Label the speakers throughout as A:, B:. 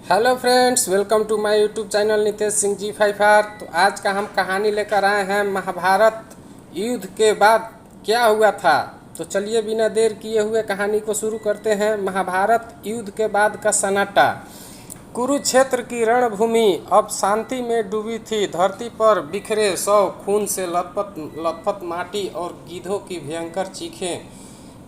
A: Hello friends, welcome to my YouTube channel Nitesh Singh ji 5R। तो आज का हम कहानी लेकर आए हैं महाभारत युद्ध के बाद क्या हुआ था। तो चलिए बिना देर किए हुए कहानी को शुरू करते हैं। महाभारत युद्ध के बाद का सन्नाटा। कुरुक्षेत्र की रणभूमि अब शांति में डूबी थी। धरती पर बिखरे शव, खून से लथपथ माटी और गीधों की भयंकर चीखें।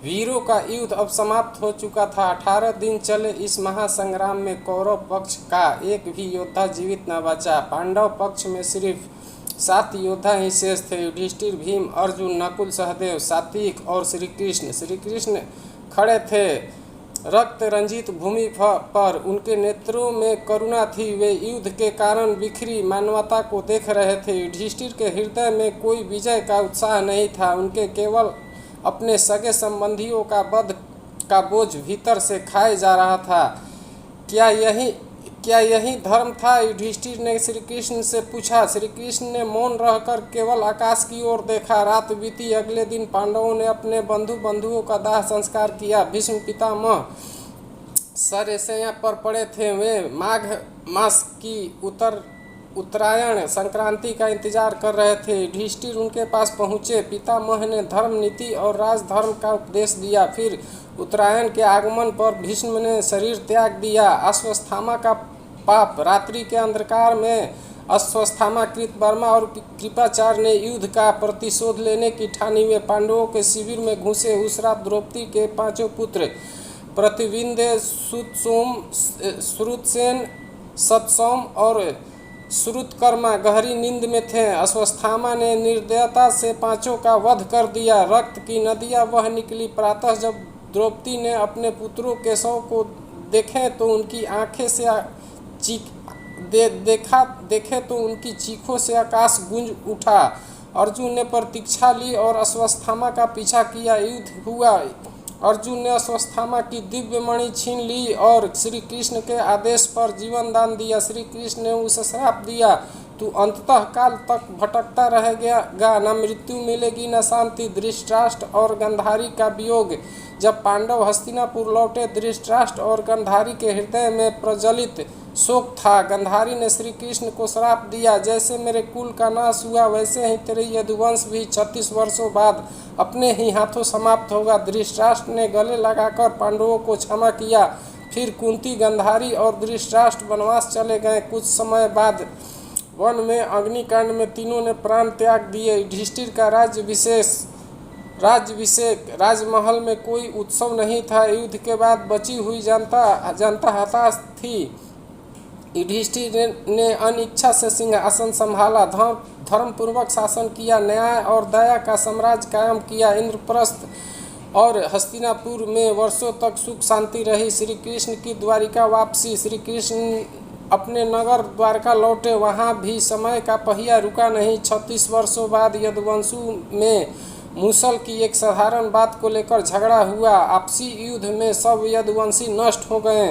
A: वीरों का युद्ध अब समाप्त हो चुका था। 18 दिन चले इस महासंग्राम में कौरव पक्ष का एक भी योद्धा जीवित न बचा। पांडव पक्ष में सिर्फ 7 योद्धा ही शेष थे। युधिष्ठिर, भीम, अर्जुन, नकुल, सहदेव, सात्विक और श्री कृष्ण खड़े थे रक्त रंजित भूमि पर। उनके नेत्रों में करुणा थी। वे युद्ध के कारण बिखरी मानवता को देख रहे थे। युधिष्ठिर के हृदय में कोई विजय का उत्साह नहीं था। उनके केवल अपने सगे संबंधियों का वध का बोझ भीतर से खाए जा रहा था। क्या यही धर्म था? युधिष्ठिर ने श्री कृष्ण से पूछा। श्री कृष्ण ने मौन रहकर केवल आकाश की ओर देखा। रात बीती। अगले दिन पांडवों ने अपने बंधुओं का दाह संस्कार किया। भीष्म पितामह सरसैया पर पड़े थे। वे माघ मास की उत्तरायण संक्रांति का इंतजार कर रहे थे। युधिष्ठिर उनके पास पहुँचे। पितामह ने धर्म, नीति और राजधर्म का उपदेश दिया। फिर उत्तरायण के आगमन पर भीष्म ने शरीर त्याग दिया। अश्वत्थामा का पाप। रात्रि के अंधकार में अश्वत्थामा, कृतवर्मा और कृपाचार्य ने युद्ध का प्रतिशोध लेने की ठानी। वे पांडवों के शिविर में घुसे। उस रात द्रौपदी के 5 पुत्र प्रतिविंध्य, श्रुतसेन, सतसौम और श्रुतकर्मा गहरी नींद में थे। अश्वत्थामा ने निर्दयता से 5 का वध कर दिया। रक्त की नदियां बह निकली। प्रातः जब द्रौपदी ने अपने पुत्रों के शव को देखे तो उनकी आंखें से देखे तो उनकी चीखों से आकाश गूंज उठा। अर्जुन ने प्रतीक्षा ली और अश्वत्थामा का पीछा किया। युद्ध हुआ। अर्जुन ने अश्वत्थामा की दिव्य मणि छीन ली और श्री कृष्ण के आदेश पर जीवन दान दिया। श्री कृष्ण ने उसे श्राप दिया, तू अंततः काल तक भटकता रहेगा, न मृत्यु मिलेगी न शांति। धृतराष्ट्र और गांधारी का वियोग। जब पांडव हस्तिनापुर लौटे, धृतराष्ट्र और गांधारी के हृदय में प्रज्वलित शोक था। गांधारी ने श्री कृष्ण को श्राप दिया, जैसे मेरे कुल का नाश हुआ वैसे ही तेरे यदुवंश भी 36 वर्षों बाद अपने ही हाथों समाप्त होगा। धृतराष्ट्र ने गले लगाकर पांडवों को क्षमा किया। फिर कुंती, गांधारी और धृतराष्ट्र वनवास चले गए। कुछ समय बाद वन में अग्निकांड में तीनों ने प्राण त्याग दिए। युधिष्ठिर का राज्यभिषेक। राजमहल में कोई उत्सव नहीं था। युद्ध के बाद बची हुई जनता हताश थी। युधिष्ठिर ने अनिच्छा से सिंहासन संभाला। धर्मपूर्वक शासन किया। न्याय और दया का साम्राज्य कायम किया। इंद्रप्रस्थ और हस्तिनापुर में वर्षों तक सुख शांति रही। श्री कृष्ण की द्वारिका वापसी। श्री कृष्ण अपने नगर द्वारका लौटे। वहाँ भी समय का पहिया रुका नहीं। 36 वर्षों बाद यदुवंशों में मूसल की एक साधारण बात को लेकर झगड़ा हुआ। आपसी युद्ध में सब यदुवंशी नष्ट हो गए।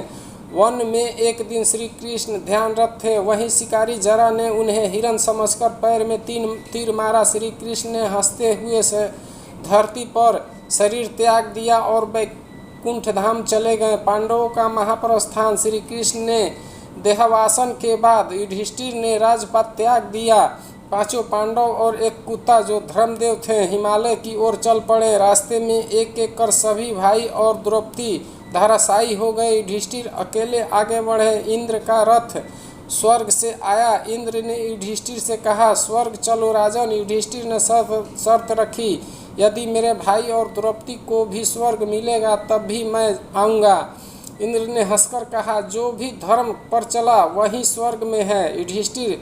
A: वन में एक दिन श्री कृष्ण ध्यानरत थे। वहीं शिकारी जरा ने उन्हें हिरण समझकर पैर में 3 तीर मारा। श्री कृष्ण ने हंसते हुए से धरती पर शरीर त्याग दिया और वैकुंठ धाम चले गए। पांडवों का महाप्रस्थान। श्री कृष्ण ने देहावसान के बाद युधिष्ठिर ने राजपाट त्याग दिया। 5 पांडव और एक कुत्ता जो धर्मदेव थे हिमालय की ओर चल पड़े। रास्ते में एक एक कर सभी भाई और द्रौपदी धराशायी हो गए। युधिष्ठिर अकेले आगे बढ़े। इंद्र का रथ स्वर्ग से आया। इंद्र ने युधिष्ठिर से कहा, स्वर्ग चलो राजन। युधिष्ठिर ने शर्त रखी, यदि मेरे भाई और द्रौपदी को भी स्वर्ग मिलेगा तब भी मैं आऊँगा। इंद्र ने हंसकर कहा, जो भी धर्म पर चला वही स्वर्ग में है। युधिष्ठिर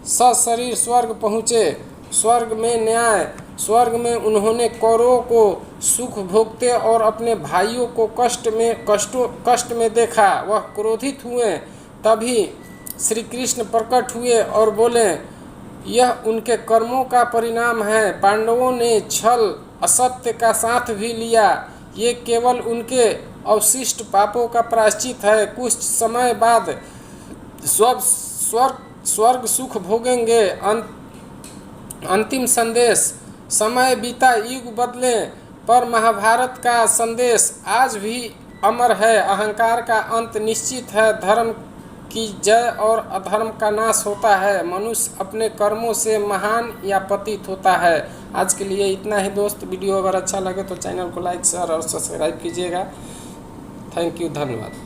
A: सशरीर स्वर्ग पहुँचे। स्वर्ग में न्याय। स्वर्ग में उन्होंने कौरवों को सुख भोगते और अपने भाइयों को कष्ट में देखा। वह क्रोधित हुए। तभी श्री कृष्ण प्रकट हुए और बोले, यह उनके कर्मों का परिणाम है। पांडवों ने छल असत्य का साथ भी लिया। ये केवल उनके अवशिष्ट पापों का प्रायश्चित है। कुछ समय बाद स्वर्ग सुख भोगेंगे। अंतिम संदेश। समय बीता, युग बदले, पर महाभारत का संदेश आज भी अमर है। अहंकार का अंत निश्चित है। धर्म की जय और अधर्म का नाश होता है। मनुष्य अपने कर्मों से महान या पतित होता है। आज के लिए इतना ही दोस्त। वीडियो अगर अच्छा लगे तो चैनल को लाइक शेयर और सब्सक्राइब कीजिएगा। थैंक यू, धन्यवाद।